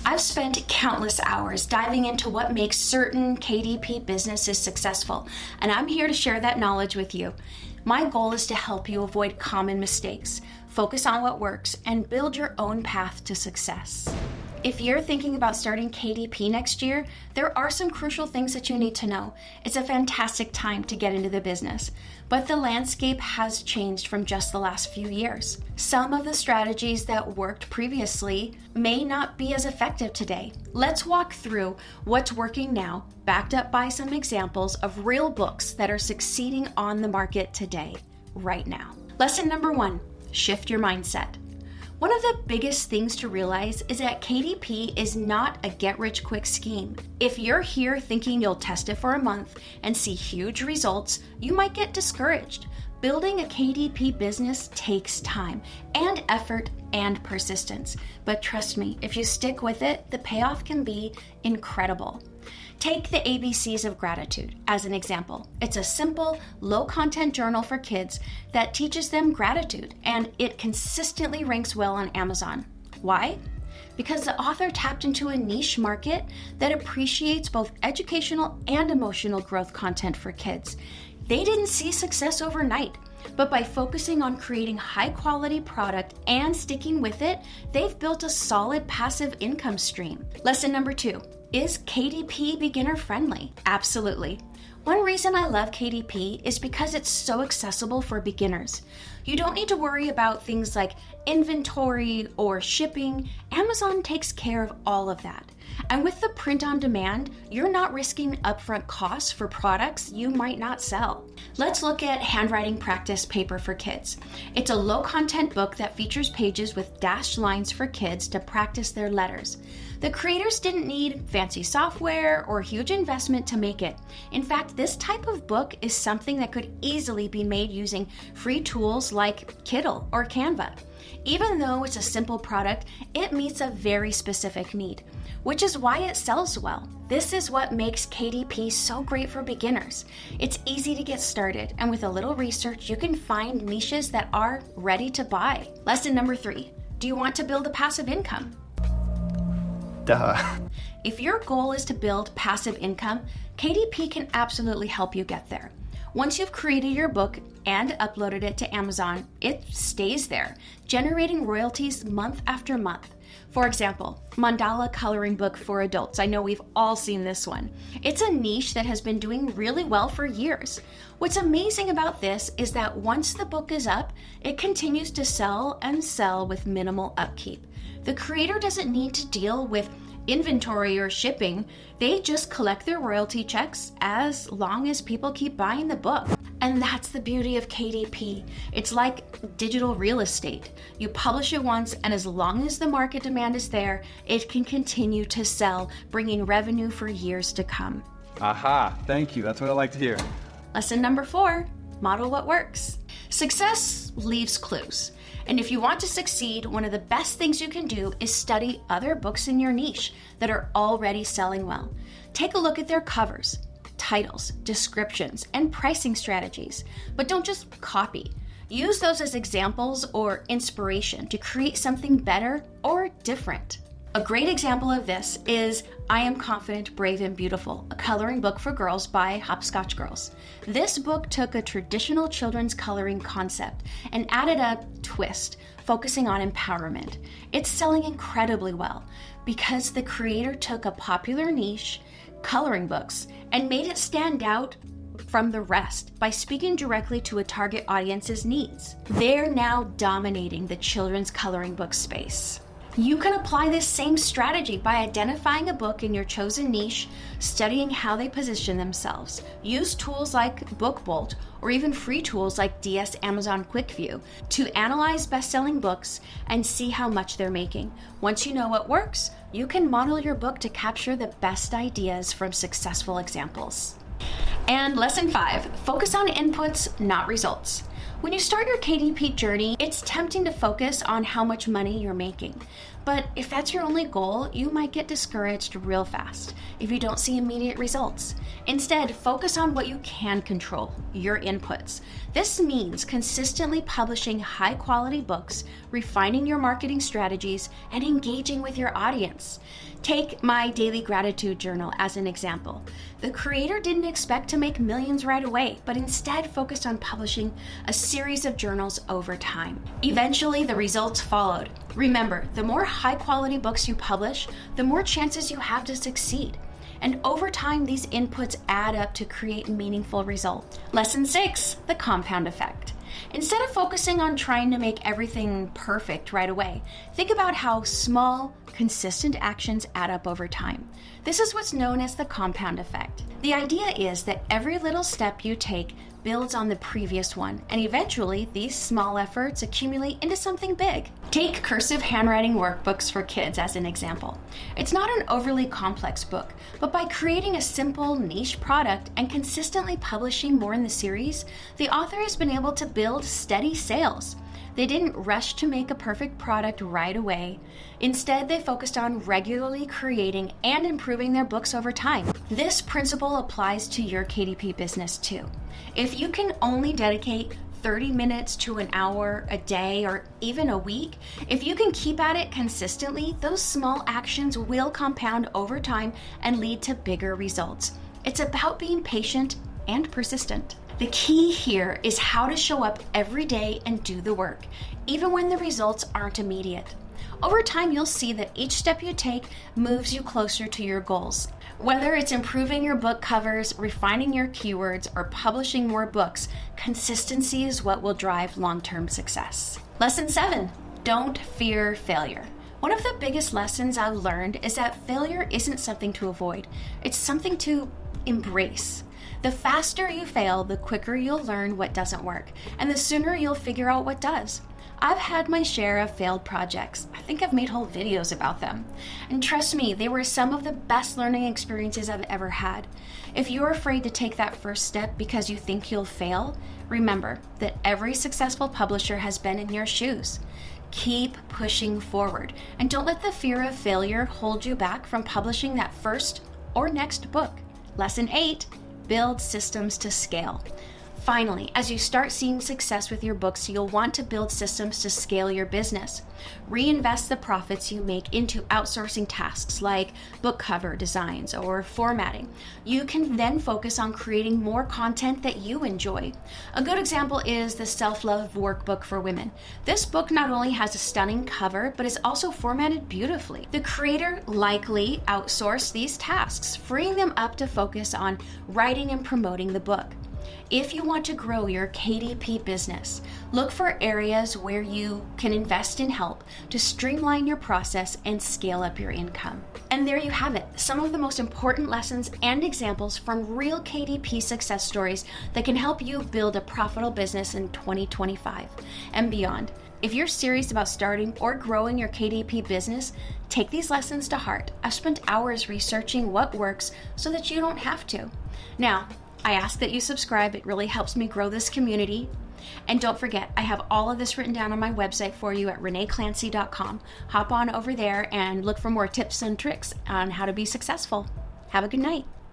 I've spent countless hours diving into what makes certain KDP businesses successful, and I'm here to share that knowledge with you. My goal is to help you avoid common mistakes, focus on what works, and build your own path to success. If you're thinking about starting KDP next year, there are some crucial things that you need to know. It's a fantastic time to get into the business, but the landscape has changed from just the last few years. Some of the strategies that worked previously may not be as effective today. Let's walk through what's working now, backed up by some examples of real books that are succeeding on the market today, right now. Lesson number 1, shift your mindset. One of the biggest things to realize is that KDP is not a get-rich-quick scheme. If you're here thinking you'll test it for a month and see huge results, you might get discouraged. Building a KDP business takes time and effort and persistence. But trust me, if you stick with it, the payoff can be incredible. Take the ABCs of Gratitude as an example. It's a simple, low-content journal for kids that teaches them gratitude, and it consistently ranks well on Amazon. Why? Because the author tapped into a niche market that appreciates both educational and emotional growth content for kids. They didn't see success overnight, but by focusing on creating high-quality product and sticking with it, they've built a solid passive income stream. Lesson number 2. Is KDP beginner friendly? Absolutely. One reason I love KDP is because it's so accessible for beginners. You don't need to worry about things like inventory or shipping. Amazon takes care of all of that. And with the print on demand, you're not risking upfront costs for products you might not sell. Let's look at Handwriting Practice Paper for Kids. It's a low-content book that features pages with dashed lines for kids to practice their letters. The creators didn't need fancy software or huge investment to make it. In fact, this type of book is something that could easily be made using free tools like Kindle or Canva. Even though it's a simple product, it meets a very specific need, which is why it sells well. This is what makes KDP so great for beginners. It's easy to get started, and with a little research, you can find niches that are ready to buy. Lesson number 3, do you want to build a passive income? Duh. If your goal is to build passive income, KDP can absolutely help you get there. Once you've created your book and uploaded it to Amazon, it stays there, generating royalties month after month. For example, Mandala Coloring Book for Adults. I know we've all seen this one. It's a niche that has been doing really well for years. What's amazing about this is that once the book is up, it continues to sell and sell with minimal upkeep. The creator doesn't need to deal with inventory or shipping. They just collect their royalty checks as long as people keep buying the book. And that's the beauty of KDP. It's like digital real estate. You publish it once, and as long as the market demand is there, it can continue to sell, bringing revenue for years to come. Aha, thank you. That's what I like to hear. Lesson number 4, model what works. Success leaves clues. And if you want to succeed, one of the best things you can do is study other books in your niche that are already selling well. Take a look at their covers, titles, descriptions, and pricing strategies. But don't just copy. Use those as examples or inspiration to create something better or different. A great example of this is I Am Confident, Brave, and Beautiful, a coloring book for girls by Hopscotch Girls. This book took a traditional children's coloring concept and added a twist, focusing on empowerment. It's selling incredibly well because the creator took a popular niche, coloring books, and made it stand out from the rest by speaking directly to a target audience's needs. They're now dominating the children's coloring book space. You can apply this same strategy by identifying a book in your chosen niche, studying how they position themselves. Use tools like BookBolt or even free tools like DS Amazon Quick View to analyze best-selling books and see how much they're making. Once you know what works, you can model your book to capture the best ideas from successful examples. And lesson 5, focus on inputs, not results. When you start your KDP journey, it's tempting to focus on how much money you're making. But if that's your only goal, you might get discouraged real fast if you don't see immediate results. Instead, focus on what you can control, your inputs. This means consistently publishing high-quality books, refining your marketing strategies, and engaging with your audience. Take my daily gratitude journal as an example. The creator didn't expect to make millions right away, but instead focused on publishing a series of journals over time. Eventually, the results followed. Remember, the more high-quality books you publish, the more chances you have to succeed. And over time, these inputs add up to create meaningful results. Lesson 6, the compound effect. Instead of focusing on trying to make everything perfect right away, think about how small, consistent actions add up over time. This is what's known as the compound effect. The idea is that every little step you take builds on the previous one, and eventually these small efforts accumulate into something big. Take cursive handwriting workbooks for kids as an example. It's not an overly complex book, but by creating a simple niche product and consistently publishing more in the series, the author has been able to build steady sales. They didn't rush to make a perfect product right away. Instead, they focused on regularly creating and improving their books over time. This principle applies to your KDP business too. If you can only dedicate 30 minutes to an hour a day or even a week, if you can keep at it consistently, those small actions will compound over time and lead to bigger results. It's about being patient and persistent. The key here is how to show up every day and do the work, even when the results aren't immediate. Over time, you'll see that each step you take moves you closer to your goals. Whether it's improving your book covers, refining your keywords, or publishing more books, consistency is what will drive long-term success. Lesson 7, don't fear failure. One of the biggest lessons I've learned is that failure isn't something to avoid. It's something to embrace. The faster you fail, the quicker you'll learn what doesn't work, and the sooner you'll figure out what does. I've had my share of failed projects. I think I've made whole videos about them. And trust me, they were some of the best learning experiences I've ever had. If you're afraid to take that first step because you think you'll fail, remember that every successful publisher has been in your shoes. Keep pushing forward, and don't let the fear of failure hold you back from publishing that first or next book. Lesson 8, build systems to scale. Finally, as you start seeing success with your books, you'll want to build systems to scale your business. Reinvest the profits you make into outsourcing tasks like book cover designs or formatting. You can then focus on creating more content that you enjoy. A good example is the Self-Love Workbook for Women. This book not only has a stunning cover, but is also formatted beautifully. The creator likely outsourced these tasks, freeing them up to focus on writing and promoting the book. If you want to grow your KDP business, look for areas where you can invest in help to streamline your process and scale up your income. And there you have it, some of the most important lessons and examples from real KDP success stories that can help you build a profitable business in 2025 and beyond. If you're serious about starting or growing your KDP business, take these lessons to heart. I've spent hours researching what works so that you don't have to. Now, I ask that you subscribe. It really helps me grow this community. And don't forget, I have all of this written down on my website for you at reneeclancy.com. Hop on over there and look for more tips and tricks on how to be successful. Have a good night.